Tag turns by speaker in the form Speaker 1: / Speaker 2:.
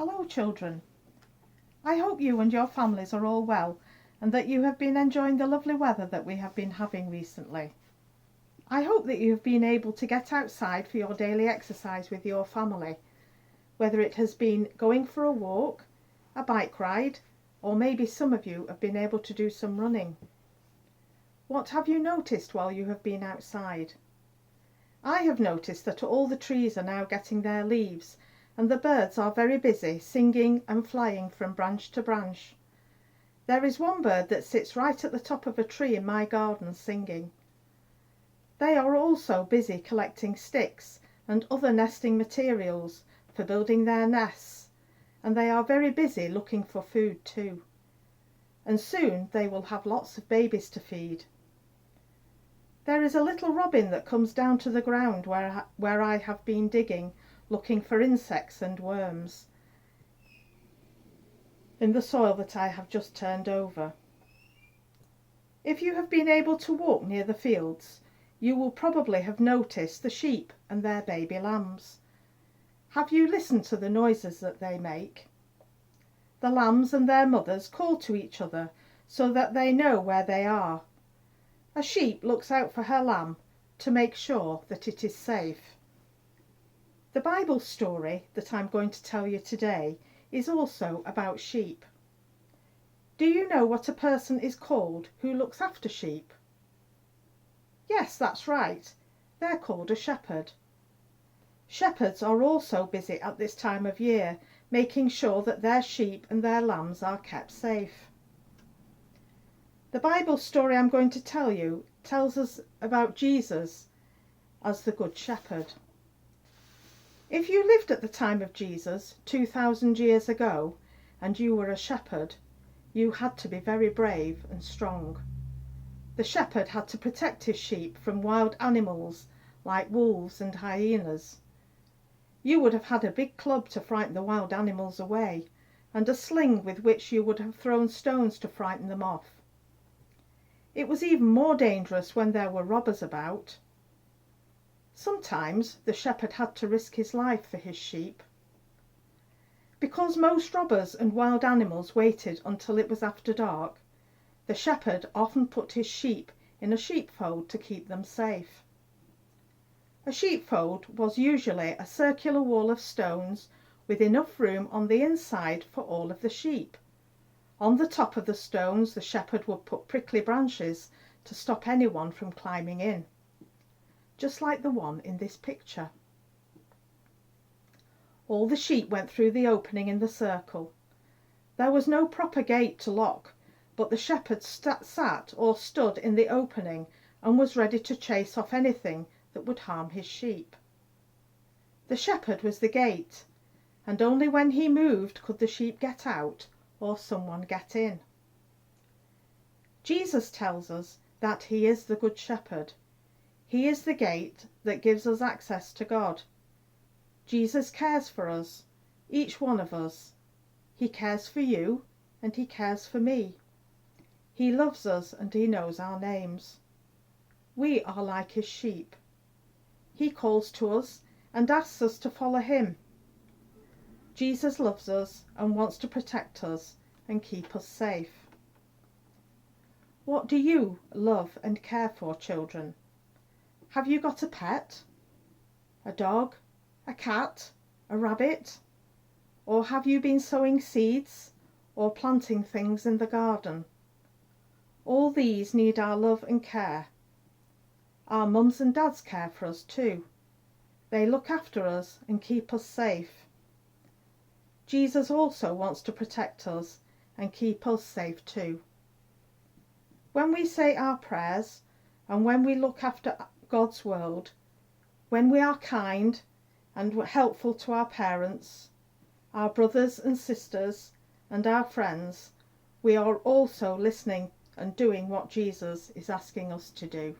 Speaker 1: Hello children. I hope you and your families are all well and that you have been enjoying the lovely weather that we have been having recently. I hope that you have been able to get outside for your daily exercise with your family, whether it has been going for a walk, a bike ride, or maybe some of you have been able to do some running. What have you noticed while you have been outside? I have noticed that all the trees are now getting their leaves and the birds are very busy singing and flying from branch to branch. There is one bird that sits right at the top of a tree in my garden singing. They are also busy collecting sticks and other nesting materials for building their nests, and they are very busy looking for food too. And soon they will have lots of babies to feed. There is a little robin that comes down to the ground where I have been digging, looking for insects and worms in the soil that I have just turned over. If you have been able to walk near the fields, you will probably have noticed the sheep and their baby lambs. Have you listened to the noises that they make? The lambs and their mothers call to each other so that they know where they are. A sheep looks out for her lamb to make sure that it is safe. The Bible story that I'm going to tell you today is also about sheep. Do you know what a person is called who looks after sheep? Yes, that's right. They're called a shepherd. Shepherds are also busy at this time of year, making sure that their sheep and their lambs are kept safe. The Bible story I'm going to tell you tells us about Jesus as the Good Shepherd. If you lived at the time of Jesus 2,000 years ago and you were a shepherd, you had to be very brave and strong. The shepherd had to protect his sheep from wild animals like wolves and hyenas. You would have had a big club to frighten the wild animals away, and a sling with which you would have thrown stones to frighten them off. It was even more dangerous when there were robbers about. Sometimes the shepherd had to risk his life for his sheep. Because most robbers and wild animals waited until it was after dark, the shepherd often put his sheep in a sheepfold to keep them safe. A sheepfold was usually a circular wall of stones with enough room on the inside for all of the sheep. On the top of the stones the shepherd would put prickly branches to stop anyone from climbing in, just like the one in this picture. All the sheep went through the opening in the circle. There was no proper gate to lock, but the shepherd sat or stood in the opening and was ready to chase off anything that would harm his sheep. The shepherd was the gate, and only when he moved could the sheep get out or someone get in. Jesus tells us that he is the Good Shepherd. He is the gate that gives us access to God. Jesus cares for us, each one of us. He cares for you and he cares for me. He loves us and he knows our names. We are like his sheep. He calls to us and asks us to follow him. Jesus loves us and wants to protect us and keep us safe. What do you love and care for, children? Have you got a pet? A dog? A cat? A rabbit? Or have you been sowing seeds or planting things in the garden? All these need our love and care. Our mums and dads care for us too. They look after us and keep us safe. Jesus also wants to protect us and keep us safe too. When we say our prayers and when we look after God's world, when we are kind and helpful to our parents, our brothers and sisters and our friends, we are also listening and doing what Jesus is asking us to do.